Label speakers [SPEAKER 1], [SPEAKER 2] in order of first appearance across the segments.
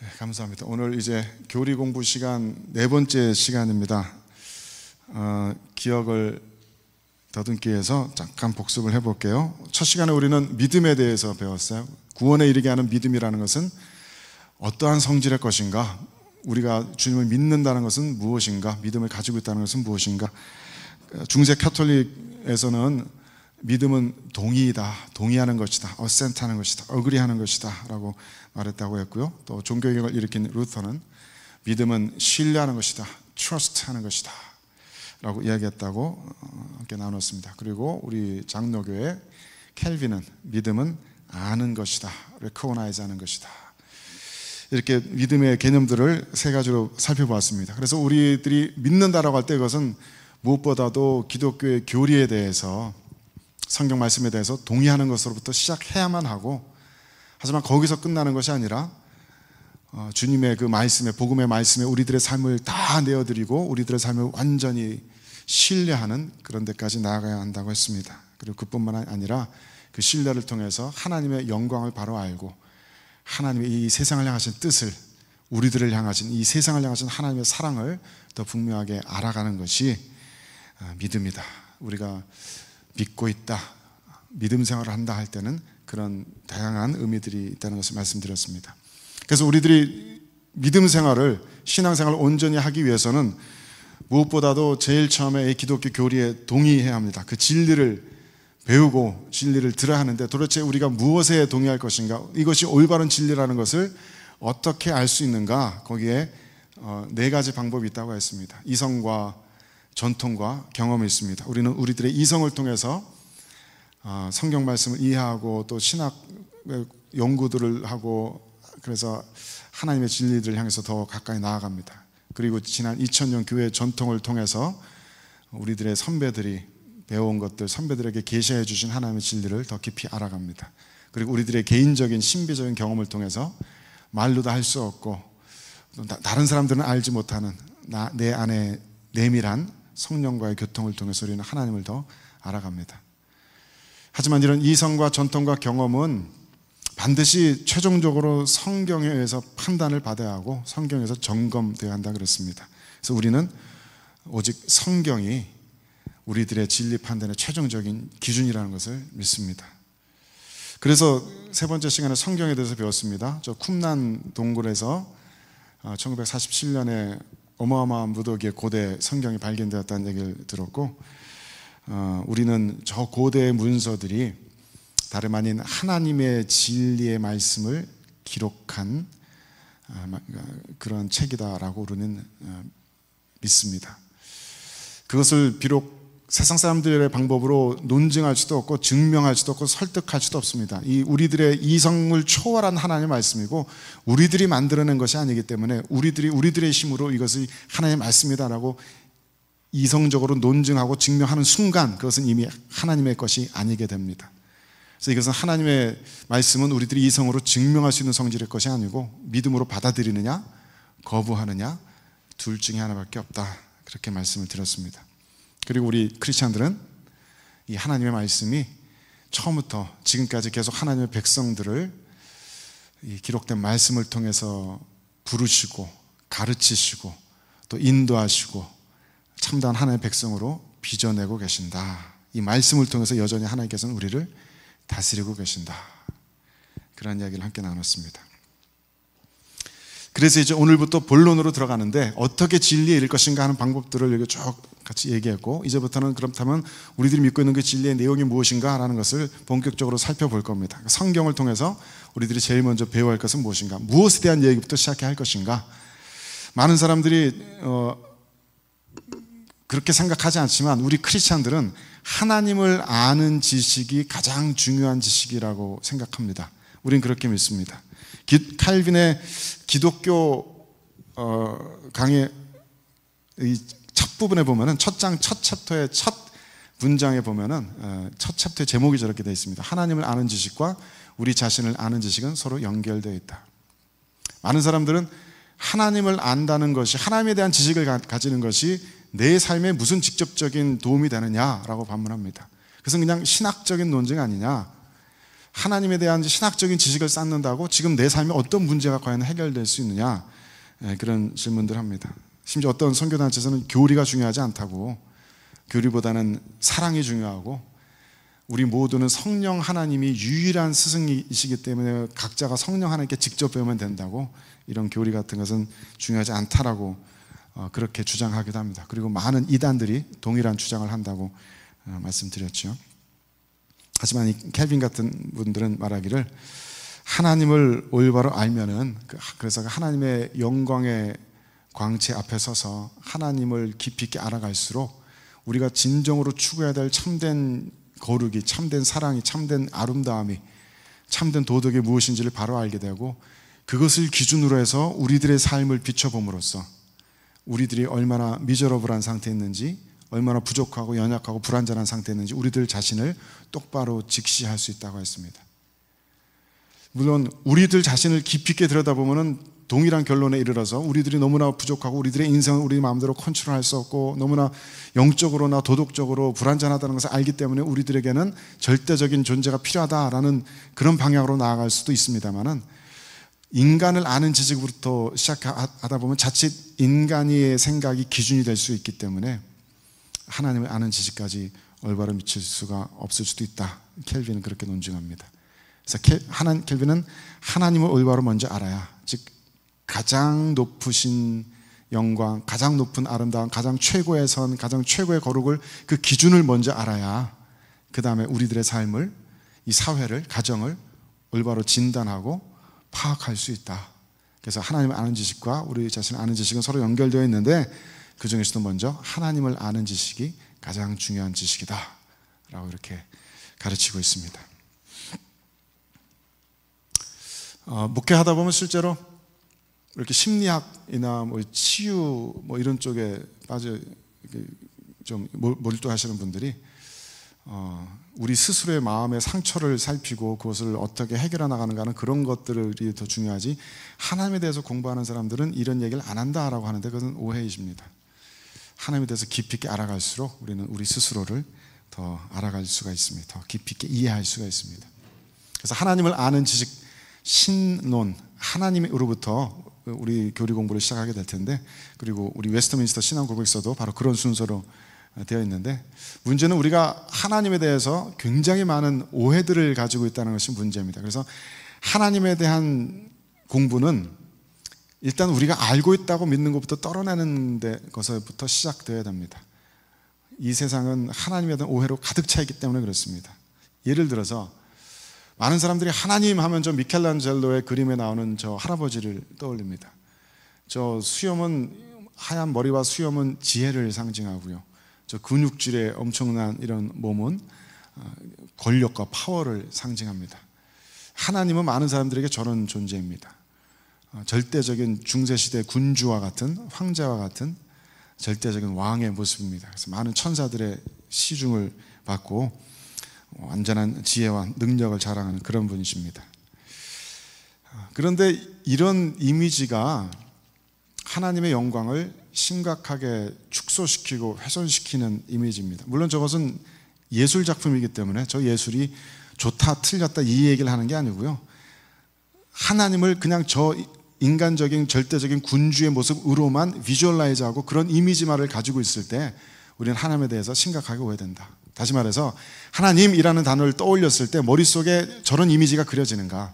[SPEAKER 1] 네, 감사합니다. 오늘 이제 교리 공부 시간 네 번째 시간입니다. 기억을 더듬기 위해서 잠깐 복습을 해볼게요. 첫 시간에 우리는 믿음에 대해서 배웠어요. 구원에 이르게 하는 믿음이라는 것은 어떠한 성질의 것인가, 우리가 주님을 믿는다는 것은 무엇인가, 믿음을 가지고 있다는 것은 무엇인가. 중세 카톨릭에서는 믿음은 동의이다, 동의하는 것이다, 어센트하는 것이다, 어그리하는 것이다 라고 말했다고 했고요. 또 종교개혁을 일으킨 루터는 믿음은 신뢰하는 것이다, 트러스트하는 것이다 라고 이야기했다고 함께 나눴습니다. 그리고 우리 장로교의 켈빈은 믿음은 아는 것이다, 레코나이즈하는 것이다, 이렇게 믿음의 개념들을 세 가지로 살펴보았습니다. 그래서 우리들이 믿는다라고 할 때 그것은 무엇보다도 기독교의 교리에 대해서, 성경 말씀에 대해서 동의하는 것으로부터 시작해야만 하고, 하지만 거기서 끝나는 것이 아니라 주님의 그 말씀에, 복음의 말씀에 우리들의 삶을 다 내어드리고 우리들의 삶을 완전히 신뢰하는 그런 데까지 나아가야 한다고 했습니다. 그리고 그뿐만 아니라 그 신뢰를 통해서 하나님의 영광을 바로 알고 하나님의 이 세상을 향하신 뜻을, 우리들을 향하신 이 세상을 향하신 하나님의 사랑을 더 분명하게 알아가는 것이 믿음이다. 우리가 믿고 있다, 믿음 생활을 한다 할 때는 그런 다양한 의미들이 있다는 것을 말씀드렸습니다. 그래서 우리들이 믿음 생활을, 신앙 생활을 온전히 하기 위해서는 무엇보다도 제일 처음에 이 기독교 교리에 동의해야 합니다. 그 진리를 배우고 진리를 들어야 하는데, 도대체 우리가 무엇에 동의할 것인가, 이것이 올바른 진리라는 것을 어떻게 알 수 있는가, 거기에 네 가지 방법이 있다고 했습니다. 이성과 전통과 경험이 있습니다. 우리는 우리들의 이성을 통해서 성경 말씀을 이해하고 또 신학 연구들을 하고, 그래서 하나님의 진리들을 향해서 더 가까이 나아갑니다. 그리고 지난 2000년 교회 전통을 통해서 우리들의 선배들이 배워온 것들, 선배들에게 계시해 주신 하나님의 진리를 더 깊이 알아갑니다. 그리고 우리들의 개인적인 신비적인 경험을 통해서 말로도 할 수 없고 다른 사람들은 알지 못하는 내 안에 내밀한 성령과의 교통을 통해서 우리는 하나님을 더 알아갑니다. 하지만 이런 이성과 전통과 경험은 반드시 최종적으로 성경에 의해서 판단을 받아야 하고 성경에서 점검되어야 한다 그랬습니다. 그래서 우리는 오직 성경이 우리들의 진리 판단의 최종적인 기준이라는 것을 믿습니다. 그래서 세 번째 시간에 성경에 대해서 배웠습니다. 저 쿰난 동굴에서 1947년에 어마어마한 무더기에 고대 성경이 발견되었다는 얘기를 들었고, 우리는 저 고대의 문서들이 다름 아닌 하나님의 진리의 말씀을 기록한 그런 책이다라고 우리는 믿습니다. 그것을 비록 세상 사람들의 방법으로 논증할 수도 없고 증명할 수도 없고 설득할 수도 없습니다. 이 우리들의 이성을 초월한 하나님의 말씀이고 우리들이 만들어낸 것이 아니기 때문에 우리들의 힘으로 이것이 하나님의 말씀이다라고 이성적으로 논증하고 증명하는 순간 그것은 이미 하나님의 것이 아니게 됩니다. 그래서 이것은 하나님의 말씀은 우리들이 이성으로 증명할 수 있는 성질의 것이 아니고 믿음으로 받아들이느냐 거부하느냐 둘 중에 하나밖에 없다, 그렇게 말씀을 드렸습니다. 그리고 우리 크리스찬들은 이 하나님의 말씀이 처음부터 지금까지 계속 하나님의 백성들을 이 기록된 말씀을 통해서 부르시고 가르치시고 또 인도하시고 참다운 하나님의 백성으로 빚어내고 계신다. 이 말씀을 통해서 여전히 하나님께서는 우리를 다스리고 계신다. 그런 이야기를 함께 나눴습니다. 그래서 이제 오늘부터 본론으로 들어가는데 어떻게 진리에 이를 것인가 하는 방법들을 여기 쭉 같이 얘기했고, 이제부터는 그렇다면 우리들이 믿고 있는 그 진리의 내용이 무엇인가 라는 것을 본격적으로 살펴볼 겁니다. 성경을 통해서 우리들이 제일 먼저 배워야 할 것은 무엇인가, 무엇에 대한 얘기부터 시작해야 할 것인가. 많은 사람들이 그렇게 생각하지 않지만 우리 크리스찬들은 하나님을 아는 지식이 가장 중요한 지식이라고 생각합니다. 우린 그렇게 믿습니다. 칼빈의 기독교 강의 첫 부분에 보면은 첫 챕터의 첫 문장에 보면은 첫 챕터의 제목이 저렇게 되어 있습니다. 하나님을 아는 지식과 우리 자신을 아는 지식은 서로 연결되어 있다. 많은 사람들은 하나님을 안다는 것이, 하나님에 대한 지식을 가지는 것이 내 삶에 무슨 직접적인 도움이 되느냐라고 반문합니다. 그것은 그냥 신학적인 논증 아니냐, 하나님에 대한 신학적인 지식을 쌓는다고 지금 내 삶에 어떤 문제가 과연 해결될 수 있느냐, 그런 질문들을 합니다. 심지어 어떤 선교단체에서는 교리가 중요하지 않다고, 교리보다는 사랑이 중요하고, 우리 모두는 성령 하나님이 유일한 스승이시기 때문에 각자가 성령 하나님께 직접 배우면 된다고, 이런 교리 같은 것은 중요하지 않다라고 그렇게 주장하기도 합니다. 그리고 많은 이단들이 동일한 주장을 한다고 말씀드렸죠. 하지만 이 켈빈 같은 분들은 말하기를, 하나님을 올바로 알면은, 그래서 하나님의 영광의 광채 앞에 서서 하나님을 깊이 있게 알아갈수록 우리가 진정으로 추구해야 될 참된 거룩이, 참된 사랑이, 참된 아름다움이, 참된 도덕이 무엇인지를 바로 알게 되고, 그것을 기준으로 해서 우리들의 삶을 비춰봄으로써 우리들이 얼마나 미저러블한 상태에 있는지, 얼마나 부족하고 연약하고 불완전한 상태에 있는지 우리들 자신을 똑바로 직시할 수 있다고 했습니다. 물론 우리들 자신을 깊이 있게 들여다보면 동일한 결론에 이르러서 우리들이 너무나 부족하고 우리들의 인생을 우리 마음대로 컨트롤할 수 없고 너무나 영적으로나 도덕적으로 불완전하다는 것을 알기 때문에 우리들에게는 절대적인 존재가 필요하다라는 그런 방향으로 나아갈 수도 있습니다만은, 인간을 아는 지식부터 시작하다 보면 자칫 인간의 생각이 기준이 될 수 있기 때문에 하나님을 아는 지식까지 올바로 미칠 수가 없을 수도 있다. 켈빈은 그렇게 논증합니다. 그래서 켈빈은 하나님을 올바로 먼저 알아야, 즉 가장 높으신 영광, 가장 높은 아름다움, 가장 최고의 선, 가장 최고의 거룩을, 그 기준을 먼저 알아야 그 다음에 우리들의 삶을, 이 사회를, 가정을 올바로 진단하고 파악할 수 있다. 그래서 하나님을 아는 지식과 우리 자신을 아는 지식은 서로 연결되어 있는데, 그 중에서도 먼저 하나님을 아는 지식이 가장 중요한 지식이다 라고 이렇게 가르치고 있습니다. 목회하다 보면 실제로 이렇게 심리학이나 뭐 치유 뭐 이런 쪽에 빠져 좀 몰두하시는 분들이 우리 스스로의 마음의 상처를 살피고 그것을 어떻게 해결해 나가는가 하는 그런 것들이 더 중요하지, 하나님에 대해서 공부하는 사람들은 이런 얘기를 안 한다라고 하는데, 그것은 오해이십니다. 하나님에 대해서 깊이 있게 알아갈수록 우리는 우리 스스로를 더 알아갈 수가 있습니다. 더 깊이 있게 이해할 수가 있습니다. 그래서 하나님을 아는 지식, 신론, 하나님으로부터 우리 교리 공부를 시작하게 될 텐데, 그리고 우리 웨스트민스터 신앙 고백서도 바로 그런 순서로 되어 있는데, 문제는 우리가 하나님에 대해서 굉장히 많은 오해들을 가지고 있다는 것이 문제입니다. 그래서 하나님에 대한 공부는 일단 우리가 알고 있다고 믿는 것부터 떨어내는 것부터 시작되어야 됩니다. 이 세상은 하나님에 대한 오해로 가득 차 있기 때문에 그렇습니다. 예를 들어서 많은 사람들이 하나님 하면 저 미켈란젤로의 그림에 나오는 저 할아버지를 떠올립니다. 저 수염은, 하얀 머리와 수염은 지혜를 상징하고요, 저 근육질의 엄청난 이런 몸은 권력과 파워를 상징합니다. 하나님은 많은 사람들에게 저런 존재입니다. 절대적인 중세시대 군주와 같은, 황제와 같은 절대적인 왕의 모습입니다. 그래서 많은 천사들의 시중을 받고 완전한 지혜와 능력을 자랑하는 그런 분이십니다. 그런데 이런 이미지가 하나님의 영광을 심각하게 축소시키고 훼손시키는 이미지입니다. 물론 저것은 예술 작품이기 때문에 저 예술이 좋다 틀렸다 이 얘기를 하는 게 아니고요, 하나님을 그냥 저 인간적인 절대적인 군주의 모습으로만 비주얼라이즈하고 그런 이미지만을 가지고 있을 때 우리는 하나님에 대해서 심각하게 오해된다. 다시 말해서 하나님이라는 단어를 떠올렸을 때 머릿속에 저런 이미지가 그려지는가,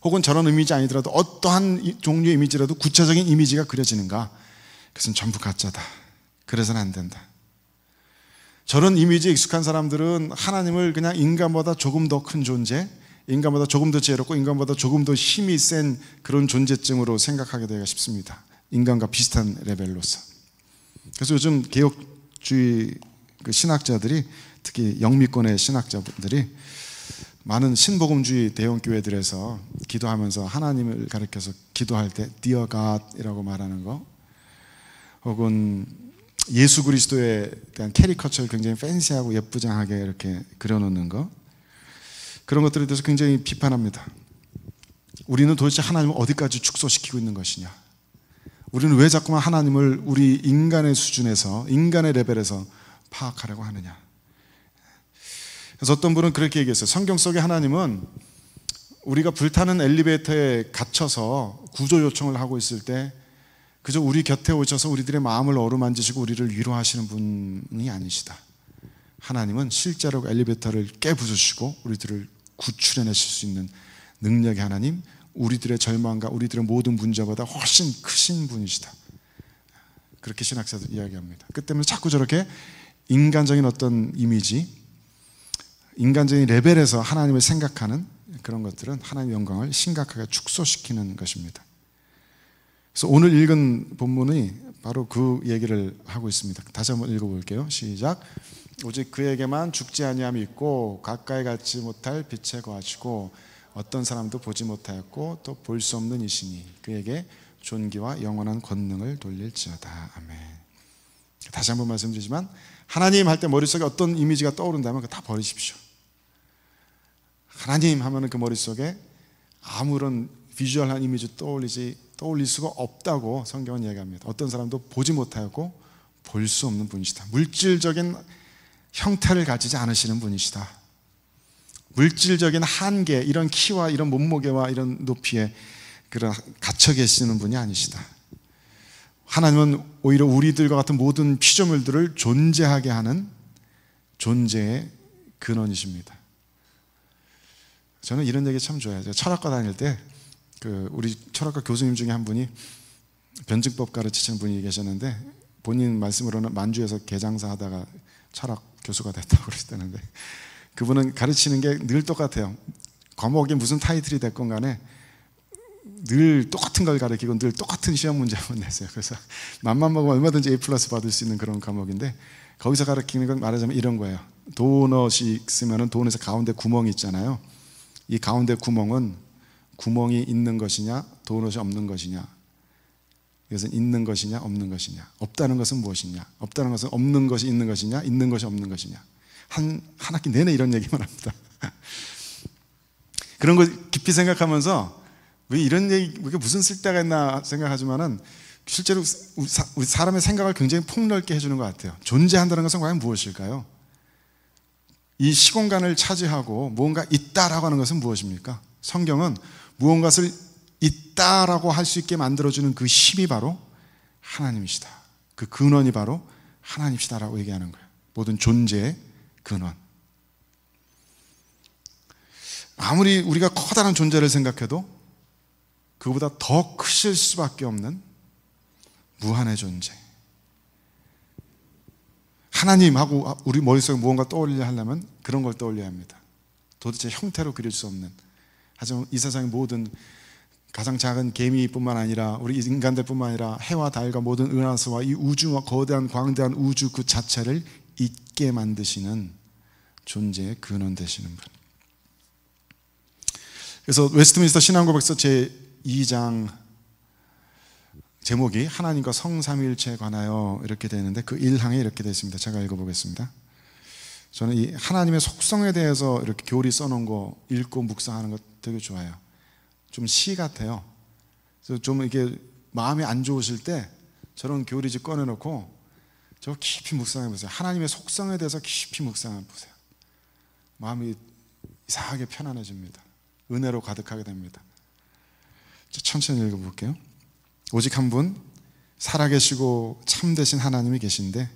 [SPEAKER 1] 혹은 저런 이미지 아니더라도 어떠한 종류의 이미지라도 구체적인 이미지가 그려지는가, 그것은 전부 가짜다. 그래서는 안 된다. 저런 이미지에 익숙한 사람들은 하나님을 그냥 인간보다 조금 더 큰 존재, 인간보다 조금 더 지혜롭고 인간보다 조금 더 힘이 센 그런 존재증으로 생각하게 되기가 쉽습니다. 인간과 비슷한 레벨로서. 그래서 요즘 개혁주의 그 신학자들이, 특히 영미권의 신학자분들이 많은 신복음주의 대형교회들에서 기도하면서 하나님을 가리켜서 기도할 때 Dear God이라고 말하는 거, 혹은 예수 그리스도에 대한 캐리커처를 굉장히 팬시하고 예쁘장하게 이렇게 그려놓는 거, 그런 것들에 대해서 굉장히 비판합니다. 우리는 도대체 하나님을 어디까지 축소시키고 있는 것이냐, 우리는 왜 자꾸만 하나님을 우리 인간의 수준에서, 인간의 레벨에서 파악하려고 하느냐. 그래서 어떤 분은 그렇게 얘기했어요. 성경 속의 하나님은 우리가 불타는 엘리베이터에 갇혀서 구조 요청을 하고 있을 때 그저 우리 곁에 오셔서 우리들의 마음을 어루만지시고 우리를 위로하시는 분이 아니시다. 하나님은 실제로 엘리베이터를 깨부수시고 우리들을 구출해내실 수 있는 능력의 하나님, 우리들의 절망과 우리들의 모든 문제보다 훨씬 크신 분이시다. 그렇게 신학자들 이야기합니다. 그 때문에 자꾸 저렇게 인간적인 어떤 이미지, 인간적인 레벨에서 하나님을 생각하는 그런 것들은 하나님의 영광을 심각하게 축소시키는 것입니다. 그래서 오늘 읽은 본문이 바로 그 얘기를 하고 있습니다. 다시 한번 읽어볼게요. 시작. 오직 그에게만 죽지 아니함이 있고 가까이 가지 못할 빛에 거하시고 어떤 사람도 보지 못하였고 또 볼 수 없는 이시니 그에게 존귀와 영원한 권능을 돌릴지어다. 아멘. 다시 한번 말씀드리지만 하나님 할 때 머릿속에 어떤 이미지가 떠오른다면 그거 다 버리십시오. 하나님 하면 그 머릿속에 아무런 비주얼한 이미지 떠올릴 수가 없다고 성경은 얘기합니다. 어떤 사람도 보지 못하였고 볼 수 없는 분이시다. 물질적인 형태를 가지지 않으시는 분이시다. 물질적인 한계, 이런 키와 이런 몸무게와 이런 높이에 그런 갇혀 계시는 분이 아니시다. 하나님은 오히려 우리들과 같은 모든 피조물들을 존재하게 하는 존재의 근원이십니다. 저는 이런 얘기 참 좋아해요. 제가 철학과 다닐 때 우리 철학과 교수님 중에 한 분이 변증법 가르치시는 분이 계셨는데 본인 말씀으로는 만주에서 개장사 하다가 철학 교수가 됐다고 그러시다는데 그분은 가르치는 게 늘 똑같아요. 과목이 무슨 타이틀이 됐건 간에 늘 똑같은 걸 가르치고 늘 똑같은 시험 문제만 내세요. 그래서 맘만 먹으면 얼마든지 A+ 받을 수 있는 그런 과목인데 거기서 가르치는 건 말하자면 이런 거예요. 도넛이 있으면 도넛의 가운데 구멍이 있잖아요. 이 가운데 구멍은 구멍이 있는 것이냐 도넛이 없는 것이냐, 이것은 있는 것이냐 없는 것이냐, 없다는 것은 무엇이냐, 없다는 것은 없는 것이 있는 것이냐, 있는 것이 없는 것이냐. 한 학기 내내 이런 얘기만 합니다. 그런 거 깊이 생각하면서 왜 이런 얘기, 이게 무슨 쓸데가 있나 생각하지만은 실제로 우리 사람의 생각을 굉장히 폭넓게 해주는 것 같아요. 존재한다는 것은 과연 무엇일까요? 이 시공간을 차지하고 무언가 있다라고 하는 것은 무엇입니까? 성경은 무언가를 있다라고 할 수 있게 만들어주는 그 힘이 바로 하나님이시다. 그 근원이 바로 하나님이시다라고 얘기하는 거예요. 모든 존재의 근원. 아무리 우리가 커다란 존재를 생각해도 그보다 더 크실 수밖에 없는 무한의 존재. 하나님하고 우리 머릿속에 무언가 떠올리려 하려면 그런 걸 떠올려야 합니다. 도대체 형태로 그릴 수 없는, 하지만 이 세상의 모든 가장 작은 개미뿐만 아니라 우리 인간들뿐만 아니라 해와 달과 모든 은하수와 이 우주와 거대한 광대한 우주 그 자체를 있게 만드시는 존재의 근원 되시는 분. 그래서 웨스트민스터 신앙고백서 제2장 제목이 하나님과 성삼위일체에 관하여 이렇게 되는데 그 1항에 이렇게 되어 있습니다. 제가 읽어보겠습니다. 저는 이 하나님의 속성에 대해서 이렇게 교리 써놓은 거 읽고 묵상하는 거 되게 좋아해요. 좀 시 같아요. 그래서 좀 이렇게 마음이 안 좋으실 때 저런 교리집 꺼내놓고 저 깊이 묵상해 보세요. 하나님의 속성에 대해서 깊이 묵상해 보세요. 마음이 이상하게 편안해집니다. 은혜로 가득하게 됩니다. 천천히 읽어볼게요. 오직 한 분 살아계시고 참되신 하나님이 계신데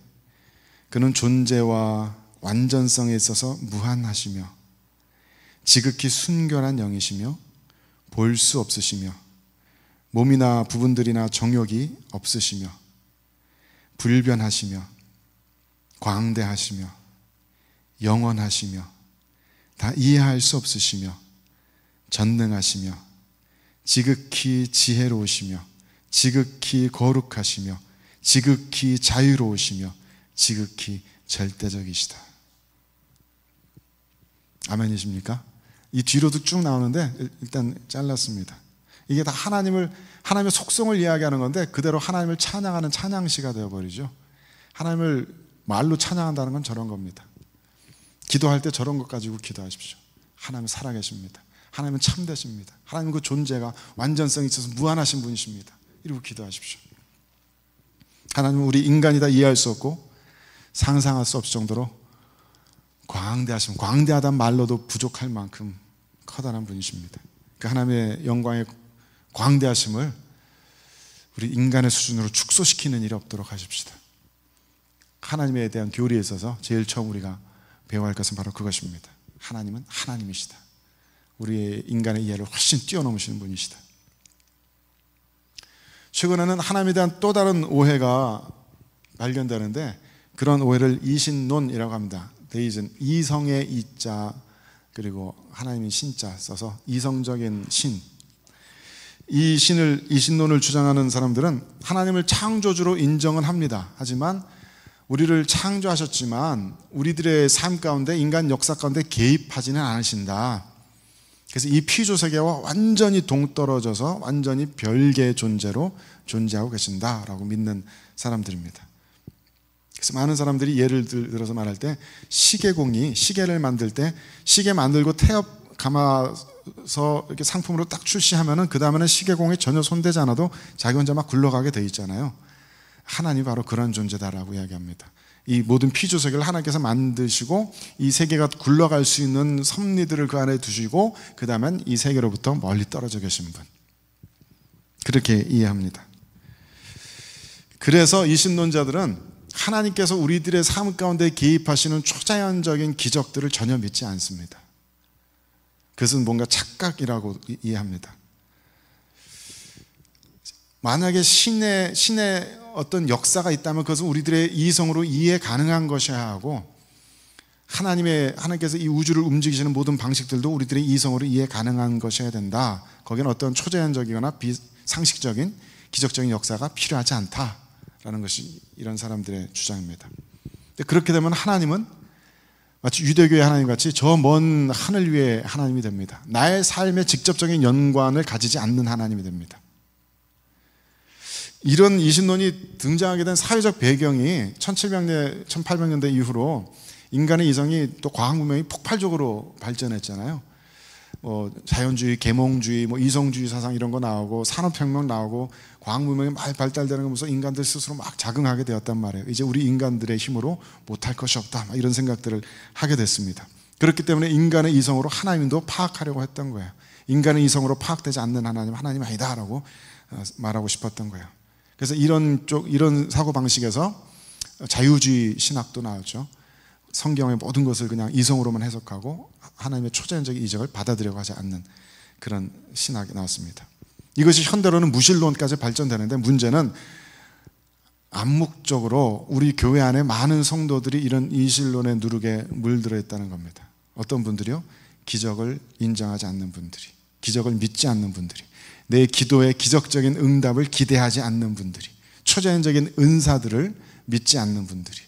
[SPEAKER 1] 그는 존재와 완전성에 있어서 무한하시며 지극히 순결한 영이시며 볼 수 없으시며 몸이나 부분들이나 정욕이 없으시며 불변하시며 광대하시며 영원하시며 다 이해할 수 없으시며 전능하시며 지극히 지혜로우시며 지극히 거룩하시며 지극히 자유로우시며 지극히 절대적이시다. 아멘이십니까? 이 뒤로도 쭉 나오는데 일단 잘랐습니다. 이게 다 하나님의 속성을 이야기하는 건데 그대로 하나님을 찬양하는 찬양시가 되어버리죠. 하나님을 말로 찬양한다는 건 저런 겁니다. 기도할 때 저런 것 가지고 기도하십시오. 하나님은 살아계십니다. 하나님은 참되십니다. 하나님 그 존재가 완전성이 있어서 무한하신 분이십니다. 이러고 기도하십시오. 하나님은 우리 인간이 다 이해할 수 없고 상상할 수 없을 정도로 광대하심, 광대하단 말로도 부족할 만큼 커다란 분이십니다. 그 하나님의 영광의 광대하심을 우리 인간의 수준으로 축소시키는 일이 없도록 하십시다. 하나님에 대한 교리에 있어서 제일 처음 우리가 배워야 할 것은 바로 그것입니다. 하나님은 하나님이시다. 우리의 인간의 이해를 훨씬 뛰어넘으시는 분이시다. 최근에는 하나님에 대한 또 다른 오해가 발견되는데, 그런 오해를 이신론이라고 합니다. 데이즌, 이성의 이자 그리고 하나님의 신자 써서 이성적인 신. 이 신론을 주장하는 사람들은 하나님을 창조주로 인정은 합니다. 하지만 우리를 창조하셨지만 우리들의 삶 가운데, 인간 역사 가운데 개입하지는 않으신다. 그래서 이 피조 세계와 완전히 동떨어져서 완전히 별개의 존재로 존재하고 계신다라고 믿는 사람들입니다. 그래서 많은 사람들이 예를 들어서 말할 때, 시계공이 시계를 만들 때 시계 만들고 태엽 감아서 이렇게 상품으로 딱 출시하면은 그 다음에는 시계공이 전혀 손대지 않아도 자기 혼자 막 굴러가게 돼 있잖아요. 하나님이 바로 그런 존재다라고 이야기합니다. 이 모든 피조 세계를 하나님께서 만드시고 이 세계가 굴러갈 수 있는 섭리들을 그 안에 두시고 그 다음엔 이 세계로부터 멀리 떨어져 계신 분, 그렇게 이해합니다. 그래서 이 신론자들은 하나님께서 우리들의 삶 가운데 개입하시는 초자연적인 기적들을 전혀 믿지 않습니다. 그것은 뭔가 착각이라고 이해합니다. 만약에 신의 어떤 역사가 있다면 그것은 우리들의 이성으로 이해 가능한 것이어야 하고, 하나님께서 이 우주를 움직이시는 모든 방식들도 우리들의 이성으로 이해 가능한 것이어야 된다. 거기는 어떤 초자연적이거나 비상식적인 기적적인 역사가 필요하지 않다라는 것이 이런 사람들의 주장입니다. 그렇게 되면 하나님은 마치 유대교의 하나님 같이 저 먼 하늘 위의 하나님이 됩니다. 나의 삶에 직접적인 연관을 가지지 않는 하나님이 됩니다. 이런 이신론이 등장하게 된 사회적 배경이 1700년대, 1800년대 이후로 인간의 이성이 또 과학 문명이 폭발적으로 발전했잖아요. 자연주의, 계몽주의, 이성주의 사상 이런 거 나오고 산업혁명 나오고 과학 문명이 막 발달되는 거 보면서 인간들 스스로 막 자긍하게 되었단 말이에요. 이제 우리 인간들의 힘으로 못할 것이 없다, 이런 생각들을 하게 됐습니다. 그렇기 때문에 인간의 이성으로 하나님도 파악하려고 했던 거예요. 인간의 이성으로 파악되지 않는 하나님 아니다라고 말하고 싶었던 거예요. 그래서 이런 사고방식에서 자유주의 신학도 나왔죠. 성경의 모든 것을 그냥 이성으로만 해석하고 하나님의 초자연적인 이적을 받아들여고 하지 않는 그런 신학이 나왔습니다. 이것이 현대로는 무신론까지 발전되는데, 문제는 암묵적으로 우리 교회 안에 많은 성도들이 이런 이신론의 누룩에 물들어 있다는 겁니다. 어떤 분들이요? 기적을 인정하지 않는 분들이, 기적을 믿지 않는 분들이, 내 기도에 기적적인 응답을 기대하지 않는 분들이, 초자연적인 은사들을 믿지 않는 분들이,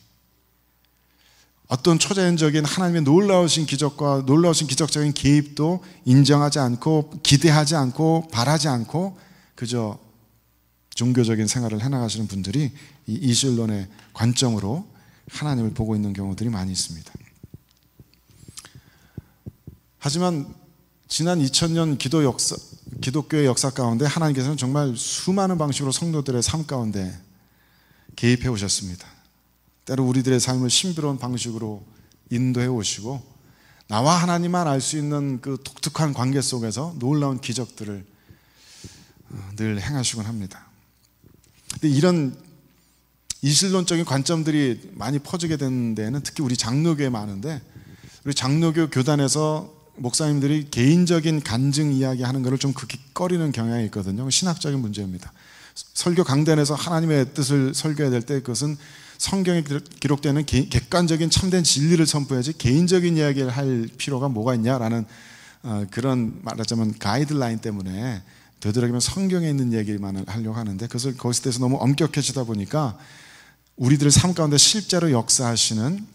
[SPEAKER 1] 어떤 초자연적인 하나님의 놀라우신 기적과 놀라우신 기적적인 개입도 인정하지 않고 기대하지 않고 바라지 않고 그저 종교적인 생활을 해나가시는 분들이 이 이신론의 관점으로 하나님을 보고 있는 경우들이 많이 있습니다. 하지만 지난 2000년 기독교의 역사 가운데 하나님께서는 정말 수많은 방식으로 성도들의 삶 가운데 개입해 오셨습니다. 때로 우리들의 삶을 신비로운 방식으로 인도해 오시고 나와 하나님만 알 수 있는 그 독특한 관계 속에서 놀라운 기적들을 늘 행하시곤 합니다. 근데 이런 이신론적인 관점들이 많이 퍼지게 된 데는 특히 우리 장로교에 많은데, 우리 장로교 교단에서 목사님들이 개인적인 간증 이야기하는 것을 좀 극히 꺼리는 경향이 있거든요. 신학적인 문제입니다. 설교 강단에서 하나님의 뜻을 설교해야 될 때 그것은 성경에 기록되는 객관적인 참된 진리를 선포해야지 개인적인 이야기를 할 필요가 뭐가 있냐라는 그런 말하자면 가이드라인 때문에 되도록이면 성경에 있는 얘기만 하려고 하는데, 그것을 거기에 대해서 너무 엄격해지다 보니까 우리들의 삶 가운데 실제로 역사하시는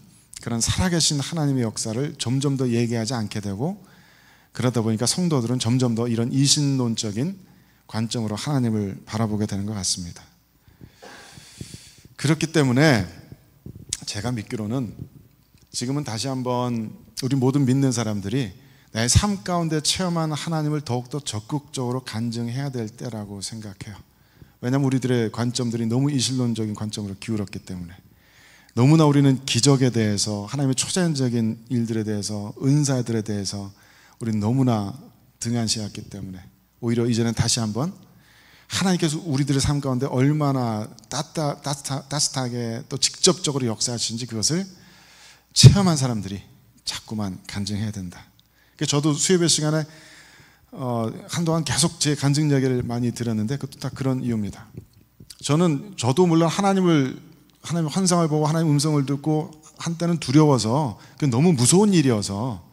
[SPEAKER 1] 그런 살아계신 하나님의 역사를 점점 더 얘기하지 않게 되고, 그러다 보니까 성도들은 점점 더 이런 이신론적인 관점으로 하나님을 바라보게 되는 것 같습니다. 그렇기 때문에 제가 믿기로는 지금은 다시 한번 우리 모든 믿는 사람들이 나의 삶 가운데 체험한 하나님을 더욱더 적극적으로 간증해야 될 때라고 생각해요. 왜냐하면 우리들의 관점들이 너무 이신론적인 관점으로 기울었기 때문에. 너무나 우리는 기적에 대해서, 하나님의 초자연적인 일들에 대해서, 은사들에 대해서 우리는 너무나 등한시했기 때문에 오히려 이제는 다시 한번 하나님께서 우리들의 삶 가운데 얼마나 따뜻하게 또 직접적으로 역사하시는지 그것을 체험한 사람들이 자꾸만 간증해야 된다. 저도 수요예배 시간에 한동안 계속 제 간증 이야기를 많이 들었는데 그것도 다 그런 이유입니다. 저도 물론 하나님의 환상을 보고 하나님 음성을 듣고 한때는 두려워서, 너무 무서운 일이어서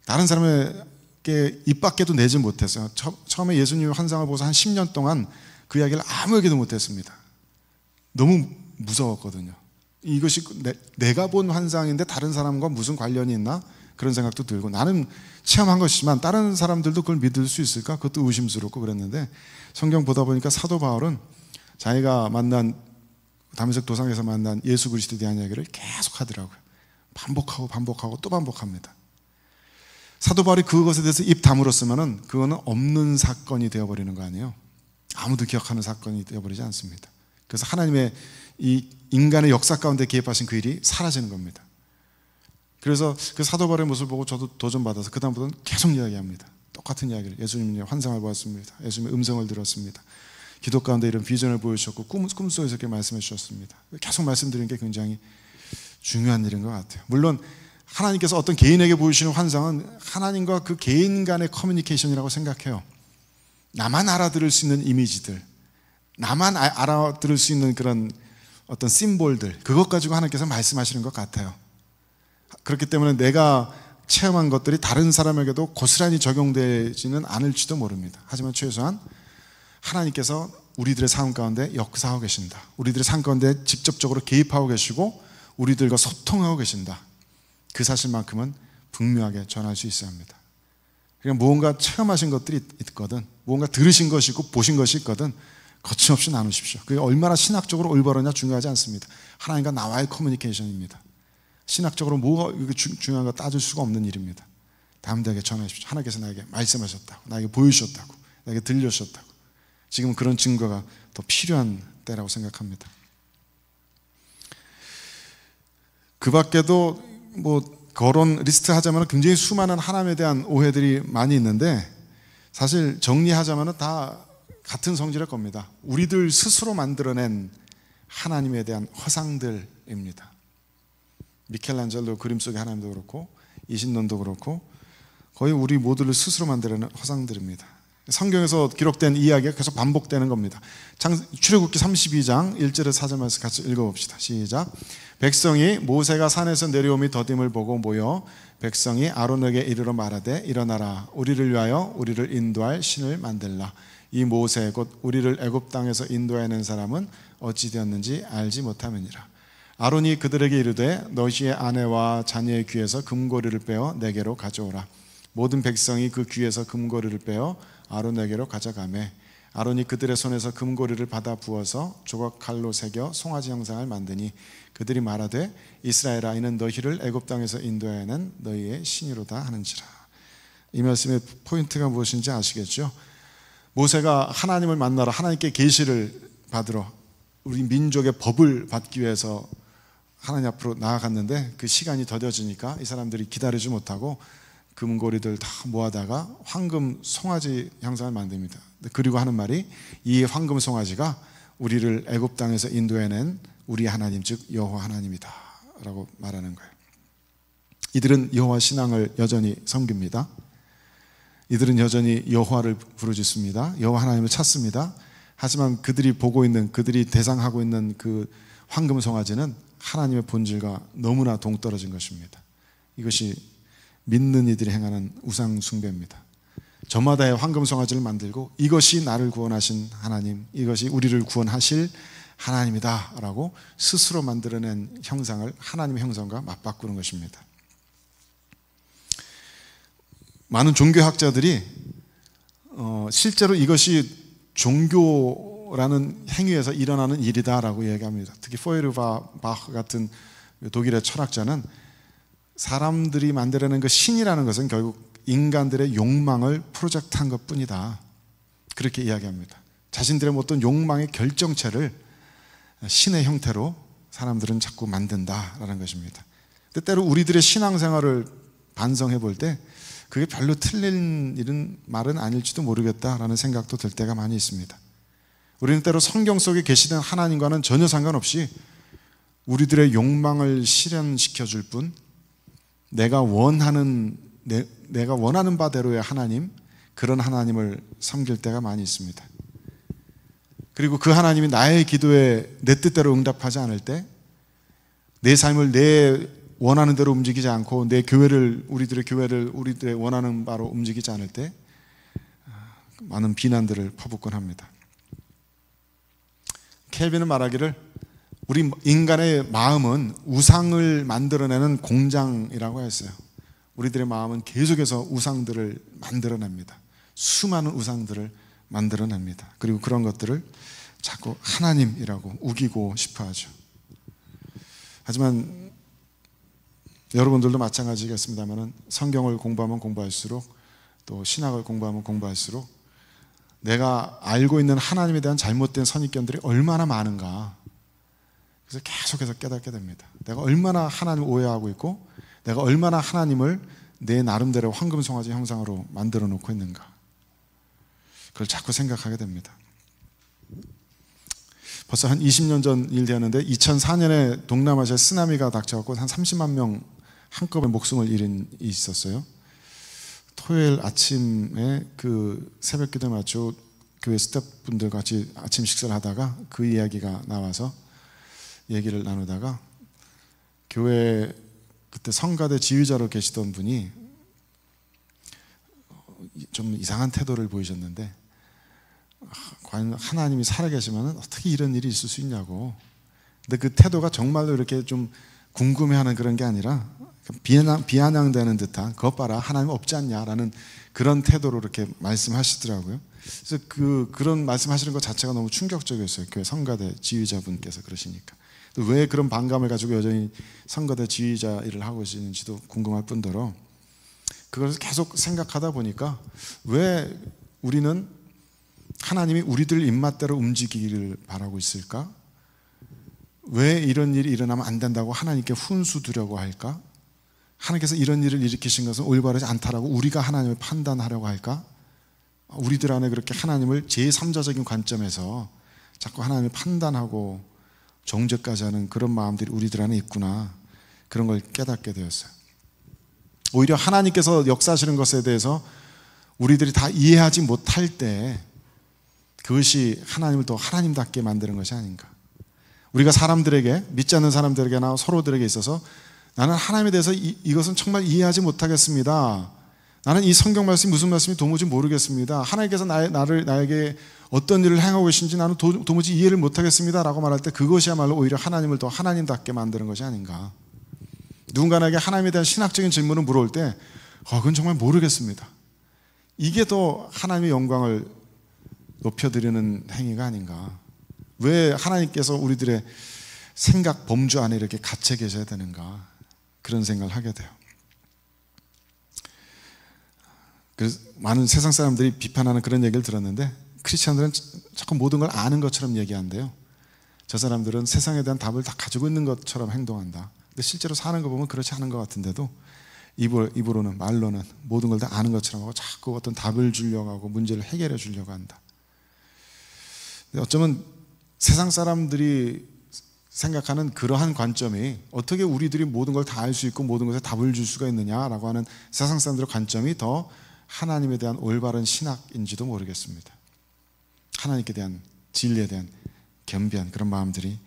[SPEAKER 1] 다른 사람에게 입 밖에도 내지 못했어요. 처음에 예수님의 환상을 보고서 한 10년 동안 그 이야기를 아무에게도 못했습니다. 너무 무서웠거든요. 이것이 내가 본 환상인데 다른 사람과 무슨 관련이 있나? 그런 생각도 들고, 나는 체험한 것이지만 다른 사람들도 그걸 믿을 수 있을까? 그것도 의심스럽고 그랬는데, 성경 보다 보니까 사도 바울은 자기가 만난 다메섹 도상에서 만난 예수 그리스도에 대한 이야기를 계속 하더라고요. 반복하고 또 반복합니다. 사도 바울이 그것에 대해서 입 다물었으면 그거는 없는 사건이 되어버리는 거 아니에요. 아무도 기억하는 사건이 되어버리지 않습니다. 그래서 하나님의 이 인간의 역사 가운데 개입하신 그 일이 사라지는 겁니다. 그래서 그 사도 바울의 모습을 보고 저도 도전받아서 그 다음부터는 계속 이야기합니다. 똑같은 이야기를. 예수님의 환상을 보았습니다. 예수님의 음성을 들었습니다. 기도 가운데 이런 비전을 보여주셨고 꿈속에서 이렇게 말씀해 주셨습니다. 계속 말씀드리는 게 굉장히 중요한 일인 것 같아요. 물론 하나님께서 어떤 개인에게 보여주시는 환상은 하나님과 그 개인 간의 커뮤니케이션이라고 생각해요. 나만 알아들을 수 있는 이미지들, 나만 알아들을 수 있는 그런 어떤 심볼들, 그것 가지고 하나님께서 말씀하시는 것 같아요. 그렇기 때문에 내가 체험한 것들이 다른 사람에게도 고스란히 적용되지는 않을지도 모릅니다. 하지만 최소한 하나님께서 우리들의 삶 가운데 역사하고 계신다. 우리들의 삶 가운데 직접적으로 개입하고 계시고 우리들과 소통하고 계신다. 그 사실만큼은 분명하게 전할 수 있어야 합니다. 그러니까 무언가 체험하신 것들이 있거든, 무언가 들으신 것이 있고 보신 것이 있거든, 거침없이 나누십시오. 그게 얼마나 신학적으로 올바르냐 중요하지 않습니다. 하나님과 나와의 커뮤니케이션입니다. 신학적으로 뭐가 중요한가 따질 수가 없는 일입니다. 담대하게 전하십시오. 하나님께서 나에게 말씀하셨다고, 나에게 보여주셨다고, 나에게 들려주셨다고. 지금 그런 증거가 더 필요한 때라고 생각합니다. 그 밖에도 거론 리스트 하자면 굉장히 수많은 하나님에 대한 오해들이 많이 있는데, 사실 정리하자면 다 같은 성질일 겁니다. 우리들 스스로 만들어낸 하나님에 대한 허상들입니다. 미켈란젤로 그림 속의 하나님도 그렇고 이신론도 그렇고 거의 우리 모두를 스스로 만들어낸 허상들입니다. 성경에서 기록된 이야기가 계속 반복되는 겁니다. 출애굽기 32장 1절에서 4절 말씀 같이 읽어봅시다. 시작. 백성이 모세가 산에서 내려옴이 더딤을 보고 모여 백성이 아론에게 이르러 말하되, 일어나라, 우리를 위하여 우리를 인도할 신을 만들라. 이 모세 곧 우리를 애굽 땅에서 인도해낸 사람은 어찌 되었는지 알지 못함이니라. 아론이 그들에게 이르되, 너희의 아내와 자녀의 귀에서 금고리를 빼어 내게로 가져오라. 모든 백성이 그 귀에서 금고리를 빼어 아론에게로 가져가매, 아론이 그들의 손에서 금고리를 받아 부어서 조각 칼로 새겨 송아지 형상을 만드니, 그들이 말하되, 이스라엘아, 이는 너희를 애굽 땅에서 인도해낸 너희의 신이로다 하는지라. 이 말씀의 포인트가 무엇인지 아시겠죠? 모세가 하나님을 만나러, 하나님께 계시를 받으러, 우리 민족의 법을 받기 위해서 하나님 앞으로 나아갔는데, 그 시간이 더뎌지니까 이 사람들이 기다리지 못하고 금고리들 다 모아다가 황금 송아지 형상을 만듭니다. 그리고 하는 말이, 이 황금 송아지가 우리를 애굽 땅에서 인도해낸 우리 하나님, 즉 여호와 하나님이다 라고 말하는 거예요. 이들은 여호와 신앙을 여전히 섬깁니다. 이들은 여전히 여호와를 부르짖습니다. 여호와 하나님을 찾습니다. 하지만 그들이 보고 있는, 그들이 대상하고 있는 그 황금 송아지는 하나님의 본질과 너무나 동떨어진 것입니다. 이것이 믿는 이들이 행하는 우상 숭배입니다. 저마다의 황금 송아지를 만들고, 이것이 나를 구원하신 하나님, 이것이 우리를 구원하실 하나님이다 라고 스스로 만들어낸 형상을 하나님의 형상과 맞바꾸는 것입니다. 많은 종교학자들이 실제로 이것이 종교라는 행위에서 일어나는 일이다라고 얘기합니다. 특히 포에르바흐 같은 독일의 철학자는 사람들이 만들어낸 그 신이라는 것은 결국 인간들의 욕망을 프로젝트한 것뿐이다, 그렇게 이야기합니다. 자신들의 어떤 욕망의 결정체를 신의 형태로 사람들은 자꾸 만든다라는 것입니다. 근데 때로 우리들의 신앙생활을 반성해 볼 때 그게 별로 틀린 일은 말은 아닐지도 모르겠다라는 생각도 들 때가 많이 있습니다. 우리는 때로 성경 속에 계시는 하나님과는 전혀 상관없이 우리들의 욕망을 실현시켜 줄 뿐, 내가 원하는 바대로의 하나님, 그런 하나님을 섬길 때가 많이 있습니다. 그리고 그 하나님이 나의 기도에 내 뜻대로 응답하지 않을 때, 내 삶을 내 원하는 대로 움직이지 않고 내 교회를, 우리들의 교회를 우리들의 원하는 바로 움직이지 않을 때 많은 비난들을 퍼붓곤 합니다. 켈빈은 말하기를 우리 인간의 마음은 우상을 만들어내는 공장이라고 했어요. 우리들의 마음은 계속해서 우상들을 만들어냅니다. 수많은 우상들을 만들어냅니다. 그리고 그런 것들을 자꾸 하나님이라고 우기고 싶어 하죠. 하지만 여러분들도 마찬가지겠습니다만 성경을 공부하면 공부할수록 또 신학을 공부하면 공부할수록 내가 알고 있는 하나님에 대한 잘못된 선입견들이 얼마나 많은가, 그래서 계속해서 깨닫게 됩니다. 내가 얼마나 하나님을 오해하고 있고 내가 얼마나 하나님을 내 나름대로 황금송아지 형상으로 만들어 놓고 있는가, 그걸 자꾸 생각하게 됩니다. 벌써 한 20년 전 일 되었는데 2004년에 동남아시아에 쓰나미가 닥쳐갖고 한 30만 명 한꺼번에 목숨을 잃은 일이 있었어요. 토요일 아침에 그 새벽 기도 마치고 교회 스태프분들 같이 아침 식사를 하다가 그 이야기가 나와서 얘기를 나누다가 교회 그때 성가대 지휘자로 계시던 분이 좀 이상한 태도를 보이셨는데, 과연 하나님이 살아계시면 어떻게 이런 일이 있을 수 있냐고. 근데 그 태도가 정말로 이렇게 좀 궁금해하는 그런 게 아니라 비아냥대는 듯한, 그것 봐라 하나님 없지 않냐라는 그런 태도로 이렇게 말씀하시더라고요. 그래서 그런 말씀하시는 것 자체가 너무 충격적이었어요. 교회 성가대 지휘자분께서 그러시니까. 왜 그런 반감을 가지고 여전히 성가대 지휘자 일을 하고 계시는지도 궁금할 뿐더러, 그걸 계속 생각하다 보니까 왜 우리는 하나님이 우리들 입맛대로 움직이기를 바라고 있을까? 왜 이런 일이 일어나면 안 된다고 하나님께 훈수 두려고 할까? 하나님께서 이런 일을 일으키신 것은 올바르지 않다라고 우리가 하나님을 판단하려고 할까? 우리들 안에 그렇게 하나님을 제3자적인 관점에서 자꾸 하나님을 판단하고 정죄까지 하는 그런 마음들이 우리들 안에 있구나, 그런 걸 깨닫게 되었어요. 오히려 하나님께서 역사하시는 것에 대해서 우리들이 다 이해하지 못할 때 그것이 하나님을 더 하나님답게 만드는 것이 아닌가. 우리가 사람들에게, 믿지 않는 사람들에게나 서로들에게 있어서 나는 하나님에 대해서 이것은 정말 이해하지 못하겠습니다. 나는 이 성경 말씀이 무슨 말씀이 도무지 모르겠습니다. 하나님께서 나에게 어떤 일을 행하고 계신지 나는 도무지 이해를 못하겠습니다 라고 말할 때 그것이야말로 오히려 하나님을 더 하나님답게 만드는 것이 아닌가. 누군가에게 하나님에 대한 신학적인 질문을 물어올 때 그건 정말 모르겠습니다. 이게 더 하나님의 영광을 높여드리는 행위가 아닌가. 왜 하나님께서 우리들의 생각 범주 안에 이렇게 갇혀 계셔야 되는가, 그런 생각을 하게 돼요. 그래서 많은 세상 사람들이 비판하는 그런 얘기를 들었는데, 크리스찬들은 자꾸 모든 걸 아는 것처럼 얘기한대요. 저 사람들은 세상에 대한 답을 다 가지고 있는 것처럼 행동한다. 근데 실제로 사는 거 보면 그렇지 않은 것 같은데도 입으로는, 말로는 모든 걸 다 아는 것처럼 하고 자꾸 어떤 답을 주려고 하고 문제를 해결해 주려고 한다. 근데 어쩌면 세상 사람들이 생각하는 그러한 관점이 어떻게 우리들이 모든 걸 다 알 수 있고 모든 것에 답을 줄 수가 있느냐라고 하는 세상 사람들의 관점이 더 하나님에 대한 올바른 신학인지도 모르겠습니다. 하나님께 대한, 진리에 대한 겸비한 그런 마음들이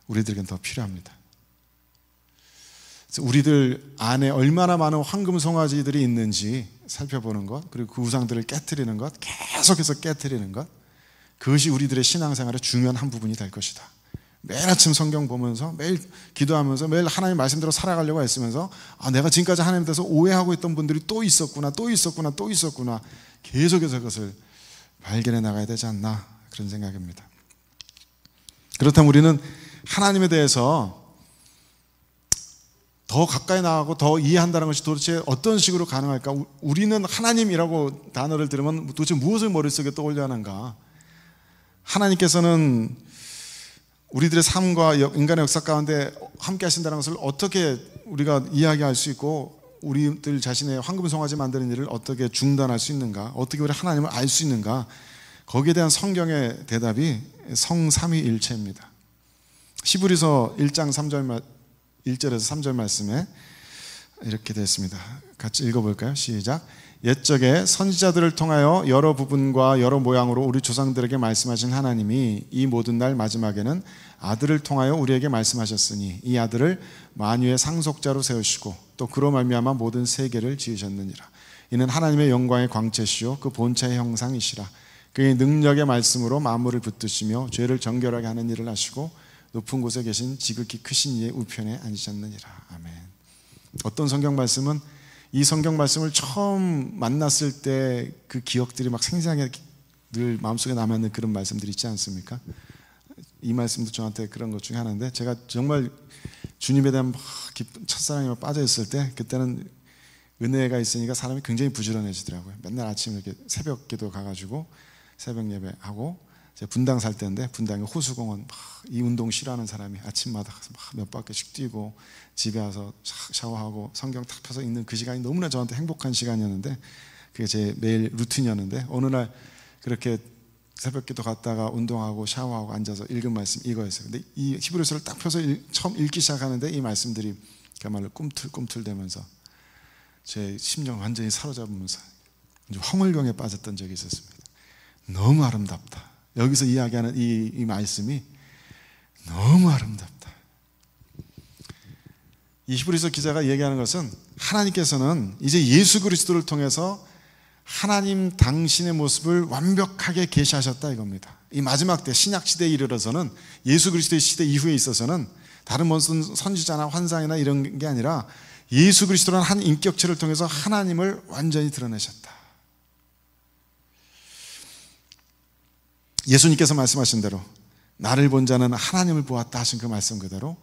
[SPEAKER 1] 우리들에겐 더 필요합니다. 그래서 우리들 안에 얼마나 많은 황금 송아지들이 있는지 살펴보는 것, 그리고 그 우상들을 깨트리는 것, 계속해서 깨트리는 것, 그것이 우리들의 신앙생활의 중요한 한 부분이 될 것이다. 매일 아침 성경 보면서, 매일 기도하면서, 매일 하나님 말씀대로 살아가려고 애쓰면서 내가 지금까지 하나님에 대해서 오해하고 있던 분들이 또 있었구나, 또 있었구나, 또 있었구나, 계속해서 그것을 발견해 나가야 되지 않나, 그런 생각입니다. 그렇다면 우리는 하나님에 대해서 더 가까이 나가고 더 이해한다는 것이 도대체 어떤 식으로 가능할까? 우리는 하나님이라고 단어를 들으면 도대체 무엇을 머릿속에 떠올려 하는가? 하나님께서는 우리들의 삶과 인간의 역사 가운데 함께 하신다는 것을 어떻게 우리가 이야기할 수 있고 우리들 자신의 황금 송아지 만드는 일을 어떻게 중단할 수 있는가, 어떻게 우리 하나님을 알 수 있는가, 거기에 대한 성경의 대답이 성삼위일체입니다. 히브리서 1장 1절에서 3절 말씀에 이렇게 되어 있습니다. 같이 읽어볼까요? 시작. 옛적에 선지자들을 통하여 여러 부분과 여러 모양으로 우리 조상들에게 말씀하신 하나님이 이 모든 날 마지막에는 아들을 통하여 우리에게 말씀하셨으니 이 아들을 만유의 상속자로 세우시고 또 그로 말미암아 모든 세계를 지으셨느니라. 이는 하나님의 영광의 광채시요 그 본체의 형상이시라. 그의 능력의 말씀으로 만물을 붙드시며 죄를 정결하게 하는 일을 하시고 높은 곳에 계신 지극히 크신 이의 우편에 앉으셨느니라. 아멘. 어떤 성경 말씀은 이 성경 말씀을 처음 만났을 때 그 기억들이 막 생생하게 늘 마음속에 남아있는 그런 말씀들이 있지 않습니까? 이 말씀도 저한테 그런 것 중에 하나인데, 제가 정말 주님에 대한 깊은 첫사랑에 빠져 있을 때, 그때는 은혜가 있으니까 사람이 굉장히 부지런해지더라고요. 맨날 아침에 이렇게 새벽 기도 가가지고 새벽 예배하고, 제가 분당 살 때인데 분당에 호수공원 이 운동 싫어하는 사람이 아침마다 몇 바퀴씩 뛰고 집에 와서 샤워하고 성경 탁 펴서 읽는 그 시간이 너무나 저한테 행복한 시간이었는데, 그게 제 매일 루틴이었는데, 어느 날 그렇게 새벽기도 갔다가 운동하고 샤워하고 앉아서 읽은 말씀 이거였어요. 근데 이 히브리서를 딱 펴서 처음 읽기 시작하는데 이 말씀들이 그야말로 꿈틀꿈틀대면서 제 심령 완전히 사로잡으면서 황홀경에 빠졌던 적이 있었습니다. 너무 아름답다. 여기서 이야기하는 이 말씀이 너무 아름답다. 이 히브리서 기자가 얘기하는 것은 하나님께서는 이제 예수 그리스도를 통해서 하나님 당신의 모습을 완벽하게 계시하셨다 이겁니다. 이 마지막 때 신약 시대에 이르러서는, 예수 그리스도의 시대 이후에 있어서는 다른 무슨 선지자나 환상이나 이런 게 아니라 예수 그리스도라는 한 인격체를 통해서 하나님을 완전히 드러내셨다. 예수님께서 말씀하신 대로 나를 본 자는 하나님을 보았다 하신 그 말씀 그대로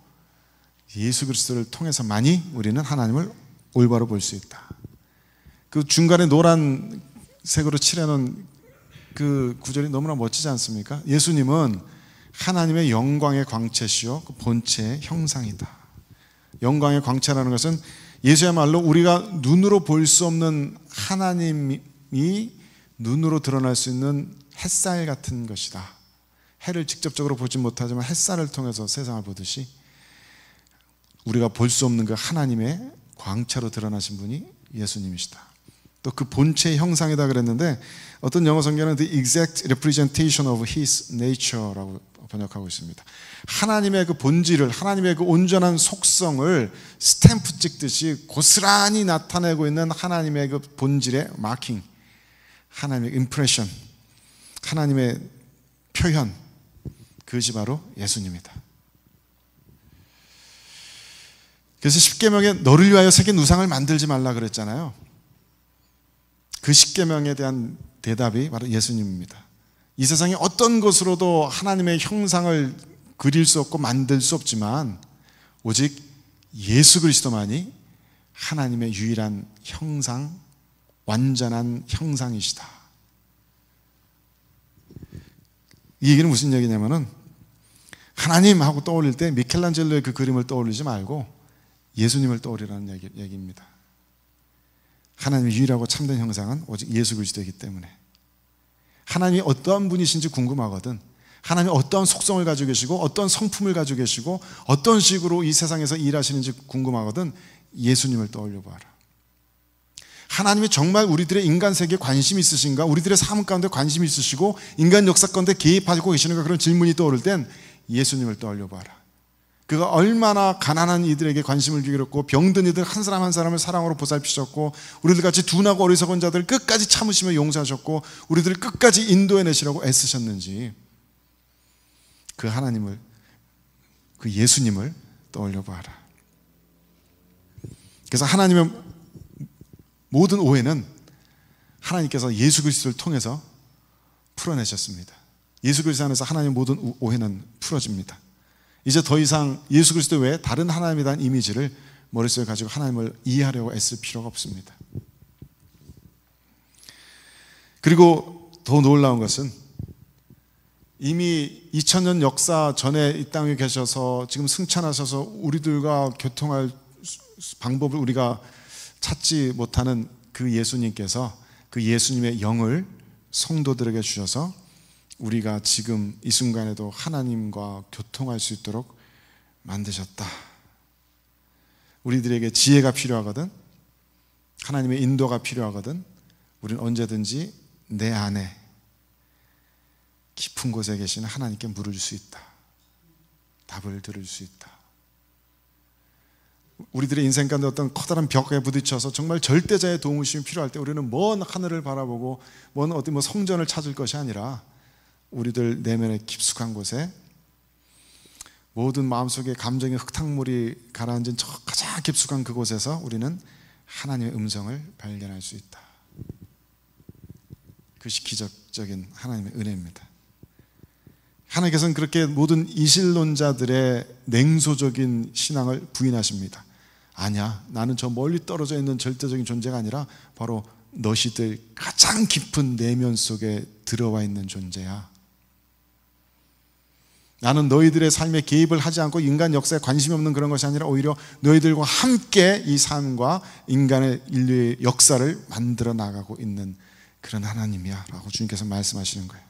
[SPEAKER 1] 예수 그리스도를 통해서만이 우리는 하나님을 올바로 볼 수 있다. 그 중간에 노란색으로 칠해놓은 그 구절이 너무나 멋지지 않습니까? 예수님은 하나님의 영광의 광채시요 그 본체의 형상이다. 영광의 광채라는 것은 예수야말로 우리가 눈으로 볼 수 없는 하나님이 눈으로 드러날 수 있는 햇살 같은 것이다. 해를 직접적으로 보지 못하지만 햇살을 통해서 세상을 보듯이 우리가 볼 수 없는 그 하나님의 광채로 드러나신 분이 예수님이시다. 또 그 본체의 형상이다 그랬는데, 어떤 영어 성경은 The exact representation of His nature라고 번역하고 있습니다. 하나님의 그 본질을, 하나님의 그 온전한 속성을 스탬프 찍듯이 고스란히 나타내고 있는 하나님의 그 본질의 마킹, 하나님의 임프레션, 하나님의 표현, 그것이 바로 예수님이다. 그래서 십계명에 너를 위하여 새긴 우상을 만들지 말라 그랬잖아요. 그 십계명에 대한 대답이 바로 예수님입니다. 이 세상에 어떤 것으로도 하나님의 형상을 그릴 수 없고 만들 수 없지만 오직 예수 그리스도만이 하나님의 유일한 형상, 완전한 형상이시다. 이 얘기는 무슨 얘기냐면은, 하나님 하고 떠올릴 때 미켈란젤로의 그 그림을 떠올리지 말고 예수님을 떠올리라는 얘기입니다. 하나님의 유일하고 참된 형상은 오직 예수 그리스도이기 때문에, 하나님이 어떠한 분이신지 궁금하거든, 하나님이 어떠한 속성을 가지고 계시고 어떤 성품을 가지고 계시고 어떤 식으로 이 세상에서 일하시는지 궁금하거든, 예수님을 떠올려 봐라. 하나님이 정말 우리들의 인간 세계에 관심이 있으신가, 우리들의 삶 가운데 관심이 있으시고 인간 역사 가운데 개입하고 계시는가, 그런 질문이 떠오를 땐 예수님을 떠올려 봐라. 그가 얼마나 가난한 이들에게 관심을 기울였고 병든 이들 한 사람 한 사람을 사랑으로 보살피셨고 우리들 같이 둔하고 어리석은 자들을 끝까지 참으시며 용서하셨고 우리들을 끝까지 인도해내시라고 애쓰셨는지, 그 하나님을, 그 예수님을 떠올려 봐라. 그래서 하나님의 모든 오해는 하나님께서 예수 그리스도를 통해서 풀어내셨습니다. 예수 그리스도 안에서 하나님의 모든 오해는 풀어집니다. 이제 더 이상 예수 그리스도 외에 다른 하나님에 대한 이미지를 머릿속에 가지고 하나님을 이해하려고 애쓸 필요가 없습니다. 그리고 더 놀라운 것은 이미 2000년 역사 전에 이 땅에 계셔서 지금 승천하셔서 우리들과 교통할 방법을 우리가 찾지 못하는 그 예수님께서 그 예수님의 영을 성도들에게 주셔서 우리가 지금 이 순간에도 하나님과 교통할 수 있도록 만드셨다. 우리들에게 지혜가 필요하거든, 하나님의 인도가 필요하거든, 우리는 언제든지 내 안에 깊은 곳에 계시는 하나님께 물을 수 있다. 답을 들을 수 있다. 우리들의 인생 가운데 어떤 커다란 벽에 부딪혀서 정말 절대자의 도우심이 필요할 때 우리는 먼 하늘을 바라보고 먼 어디 성전을 찾을 것이 아니라 우리들 내면의 깊숙한 곳에 모든 마음속에 감정의 흙탕물이 가라앉은 저 가장 깊숙한 그곳에서 우리는 하나님의 음성을 발견할 수 있다. 그것이 기적적인 하나님의 은혜입니다. 하나님께서는 그렇게 모든 이실론자들의 냉소적인 신앙을 부인하십니다. 아니야, 나는 저 멀리 떨어져 있는 절대적인 존재가 아니라 바로 너희들 가장 깊은 내면 속에 들어와 있는 존재야. 나는 너희들의 삶에 개입을 하지 않고 인간 역사에 관심이 없는 그런 것이 아니라 오히려 너희들과 함께 이 삶과 인간의 인류의 역사를 만들어 나가고 있는 그런 하나님이야 라고 주님께서 말씀하시는 거예요.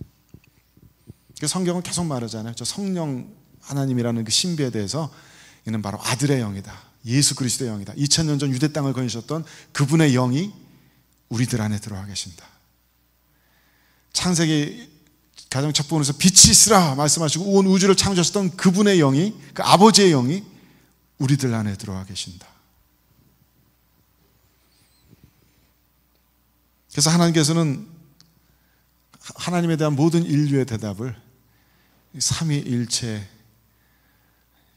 [SPEAKER 1] 성경은 계속 말하잖아요. 저 성령 하나님이라는 그 신비에 대해서 이는 바로 아들의 영이다, 예수 그리스도의 영이다. 2000년 전 유대 땅을 거니셨던 그분의 영이 우리들 안에 들어와 계신다. 창세기 가장 첫 부분에서 빛이 있으라 말씀하시고 온 우주를 창조하셨던 그분의 영이, 그 아버지의 영이 우리들 안에 들어와 계신다. 그래서 하나님께서는 하나님에 대한 모든 인류의 대답을 삼위일체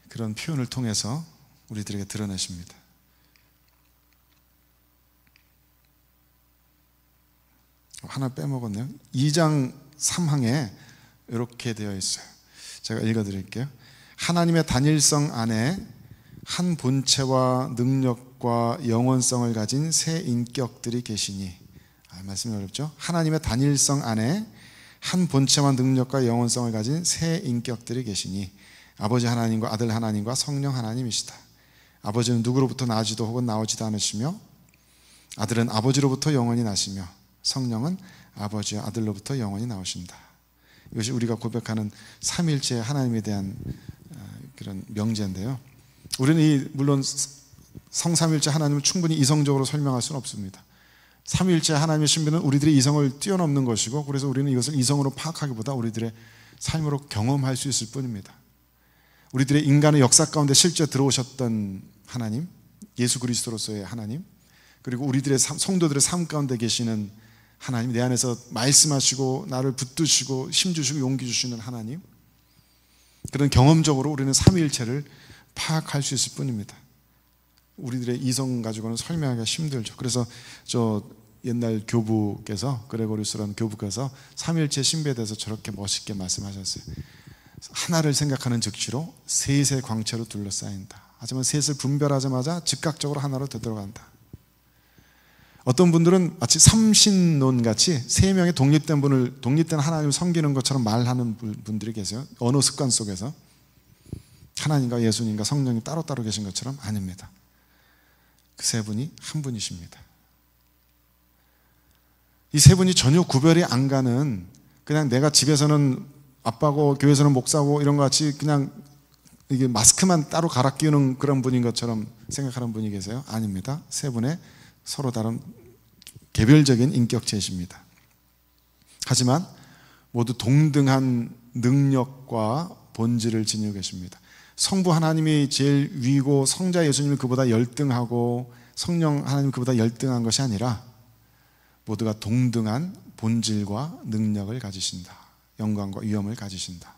[SPEAKER 1] 그런 표현을 통해서 우리들에게 드러내십니다. 하나 빼먹었네요. 2장 3항에 이렇게 되어 있어요. 제가 읽어드릴게요. 하나님의 단일성 안에 한 본체와 능력과 영원성을 가진 세 인격들이 계시니, 말씀이 어렵죠? 하나님의 단일성 안에 한 본체와 능력과 영원성을 가진 세 인격들이 계시니 아버지 하나님과 아들 하나님과 성령 하나님이시다. 아버지는 누구로부터 나지도 혹은 나오지도 않으시며 아들은 아버지로부터 영원히 나시며 성령은 아버지와 아들로부터 영원히 나오신다. 이것이 우리가 고백하는 삼위일체 하나님에 대한 그런 명제인데요. 우리는 물론 성삼위일체 하나님을 충분히 이성적으로 설명할 수는 없습니다. 삼위일체 하나님의 신비는 우리들의 이성을 뛰어넘는 것이고, 그래서 우리는 이것을 이성으로 파악하기보다 우리들의 삶으로 경험할 수 있을 뿐입니다. 우리들의 인간의 역사 가운데 실제 들어오셨던 하나님, 예수 그리스도로서의 하나님, 그리고 우리들의 성도들의 삶 가운데 계시는 하나님, 내 안에서 말씀하시고 나를 붙드시고 힘주시고 용기 주시는 하나님, 그런 경험적으로 우리는 삼위일체를 파악할 수 있을 뿐입니다. 우리들의 이성 가지고는 설명하기가 힘들죠. 그래서 저 옛날 교부께서, 그레고리우스라는 교부께서 삼위일체 신비에 대해서 저렇게 멋있게 말씀하셨어요. 하나를 생각하는 즉시로 셋의 광채로 둘러싸인다. 하지만 셋을 분별하자마자 즉각적으로 하나로 되돌아간다. 어떤 분들은 마치 삼신론 같이 세 명의 독립된 하나님을 섬기는 것처럼 말하는 분들이 계세요. 언어 습관 속에서 하나님과 예수님과 성령이 따로따로 계신 것처럼. 아닙니다. 그 세 분이 한 분이십니다. 이 세 분이 전혀 구별이 안 가는, 그냥 내가 집에서는 아빠고 교회에서는 목사고 이런 것 같이 그냥 이게 마스크만 따로 갈아 끼우는 그런 분인 것처럼 생각하는 분이 계세요. 아닙니다. 세 분의 서로 다른 개별적인 인격체이십니다. 하지만 모두 동등한 능력과 본질을 지니고 계십니다. 성부 하나님이 제일 위고 성자 예수님이 그보다 열등하고 성령 하나님이 그보다 열등한 것이 아니라 모두가 동등한 본질과 능력을 가지신다. 영광과 위엄을 가지신다.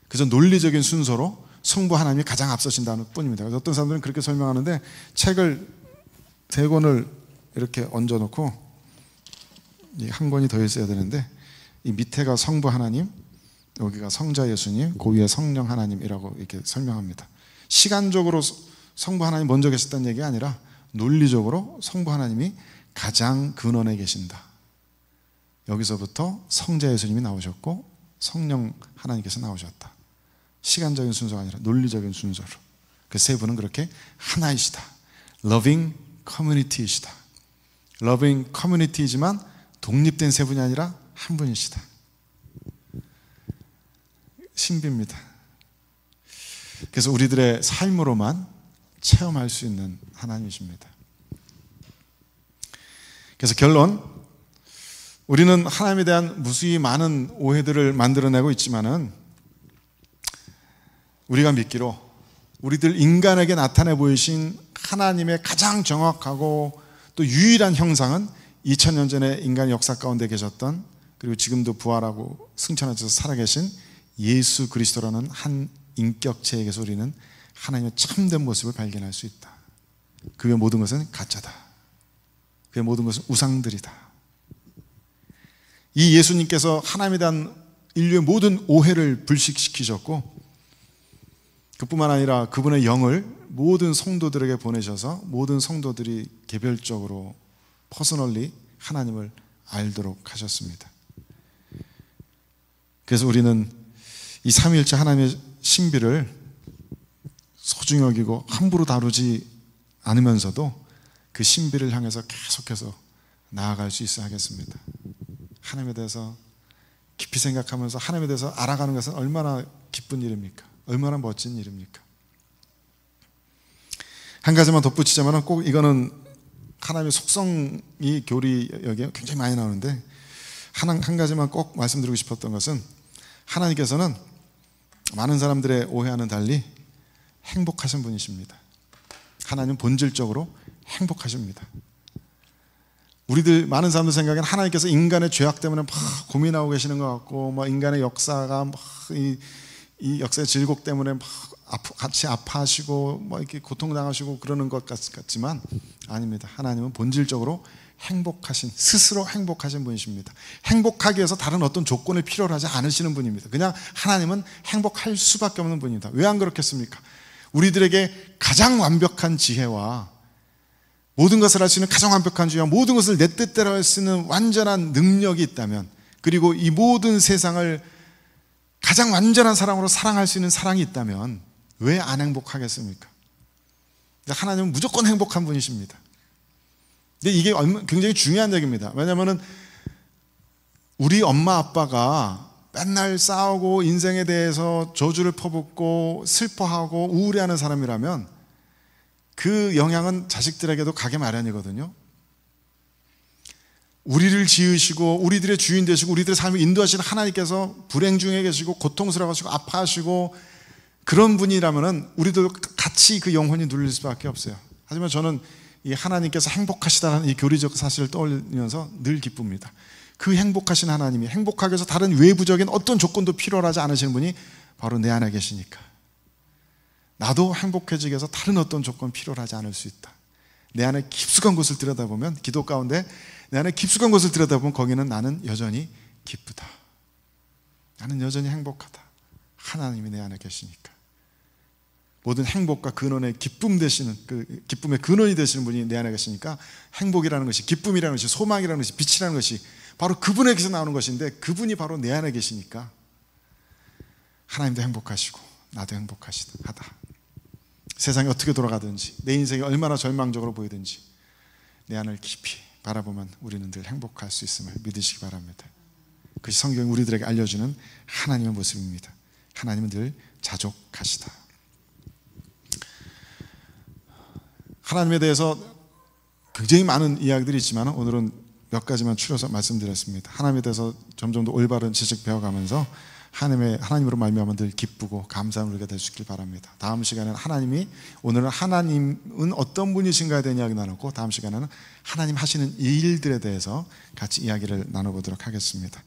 [SPEAKER 1] 그저 논리적인 순서로 성부 하나님이 가장 앞서신다는 뿐입니다. 그래서 어떤 사람들은 그렇게 설명하는데, 책을 세 권을 이렇게 얹어놓고 한 권이 더 있어야 되는데, 이 밑에가 성부 하나님, 여기가 성자 예수님, 그 위에 성령 하나님이라고 이렇게 설명합니다. 시간적으로 성부 하나님 먼저 계셨다는 얘기가 아니라 논리적으로 성부 하나님이 가장 근원에 계신다. 여기서부터 성자 예수님이 나오셨고 성령 하나님께서 나오셨다. 시간적인 순서가 아니라 논리적인 순서로. 그 세 분은 그렇게 하나이시다. 러빙 커뮤니티이시다. 러빙 커뮤니티이지만 독립된 세 분이 아니라 한 분이시다. 신비입니다. 그래서 우리들의 삶으로만 체험할 수 있는 하나님이십니다. 그래서 결론, 우리는 하나님에 대한 무수히 많은 오해들을 만들어내고 있지만은 우리가 믿기로 우리들 인간에게 나타내 보이신 하나님의 가장 정확하고 또 유일한 형상은 2000년 전에 인간 역사 가운데 계셨던, 그리고 지금도 부활하고 승천하셔서 살아계신 예수 그리스도라는 한 인격체에게서 우리는 하나님의 참된 모습을 발견할 수 있다. 그의 모든 것은 가짜다. 그의 모든 것은 우상들이다. 이 예수님께서 하나님에 대한 인류의 모든 오해를 불식시키셨고, 그뿐만 아니라 그분의 영을 모든 성도들에게 보내셔서 모든 성도들이 개별적으로 퍼스널리 하나님을 알도록 하셨습니다. 그래서 우리는 이 삼위일체 하나님의 신비를 소중히 여기고 함부로 다루지 않으면서도 그 신비를 향해서 계속해서 나아갈 수 있어야 하겠습니다. 하나님에 대해서 깊이 생각하면서 하나님에 대해서 알아가는 것은 얼마나 기쁜 일입니까? 얼마나 멋진 일입니까? 한 가지만 덧붙이자면 꼭 이거는 하나님의 속성이 교리 여기에 굉장히 많이 나오는데, 한 가지만 꼭 말씀드리고 싶었던 것은, 하나님께서는 많은 사람들의 오해와는 달리 행복하신 분이십니다. 하나님은 본질적으로 행복하십니다. 우리들 많은 사람들 생각에는 하나님께서 인간의 죄악 때문에 막 고민하고 계시는 것 같고, 막 인간의 역사가 막 이 역사의 질곡 때문에 막 같이 아파하시고 막 이렇게 고통당하시고 그러는 것 같지만 아닙니다. 하나님은 본질적으로 행복하신, 스스로 행복하신 분이십니다. 행복하기 위해서 다른 어떤 조건을 필요로 하지 않으시는 분입니다. 그냥 하나님은 행복할 수밖에 없는 분입니다. 왜 안 그렇겠습니까? 우리들에게 가장 완벽한 지혜와 모든 것을 할 수 있는 가장 완벽한 지혜와 모든 것을 내 뜻대로 할 수 있는 완전한 능력이 있다면, 그리고 이 모든 세상을 가장 완전한 사랑으로 사랑할 수 있는 사랑이 있다면 왜 안 행복하겠습니까? 하나님은 무조건 행복한 분이십니다. 근데 이게 굉장히 중요한 얘기입니다. 왜냐하면 우리 엄마 아빠가 맨날 싸우고 인생에 대해서 저주를 퍼붓고 슬퍼하고 우울해하는 사람이라면 그 영향은 자식들에게도 가게 마련이거든요. 우리를 지으시고 우리들의 주인 되시고 우리들의 삶을 인도하시는 하나님께서 불행 중에 계시고 고통스러워하시고 아파하시고 그런 분이라면 우리도 같이 그 영혼이 눌릴 수밖에 없어요. 하지만 저는 이 하나님께서 행복하시다는 이 교리적 사실을 떠올리면서 늘 기쁩니다. 그 행복하신 하나님이 행복하기 위해서 다른 외부적인 어떤 조건도 필요하지 않으시는 분이 바로 내 안에 계시니까 나도 행복해지기 위해서 다른 어떤 조건 필요하지 않을 수 있다. 내 안에 깊숙한 곳을 들여다보면, 기도 가운데 내 안에 깊숙한 곳을 들여다보면 거기는 나는 여전히 기쁘다. 나는 여전히 행복하다. 하나님이 내 안에 계시니까. 모든 행복과 근원의 기쁨 되시는, 그 기쁨의 근원이 되시는 분이 내 안에 계시니까 행복이라는 것이, 기쁨이라는 것이, 소망이라는 것이, 빛이라는 것이 바로 그분에게서 나오는 것인데, 그분이 바로 내 안에 계시니까 하나님도 행복하시고 나도 행복하시다. 세상이 어떻게 돌아가든지, 내 인생이 얼마나 절망적으로 보이든지 내 안을 깊이 바라보면 우리는 늘 행복할 수 있음을 믿으시기 바랍니다. 그것이 성경이 우리들에게 알려주는 하나님의 모습입니다. 하나님은 늘 자족하시다. 하나님에 대해서 굉장히 많은 이야기들이 있지만 오늘은 몇 가지만 추려서 말씀드렸습니다. 하나님에 대해서 점점 더 올바른 지식 배워가면서 하나님으로 말미암아 늘 기쁘고 감사함을 누리게 될 수 있길 바랍니다. 다음 시간에는 오늘은 하나님은 어떤 분이신가에 대한 이야기 나눴고, 다음 시간에는 하나님 하시는 일들에 대해서 같이 이야기를 나눠보도록 하겠습니다.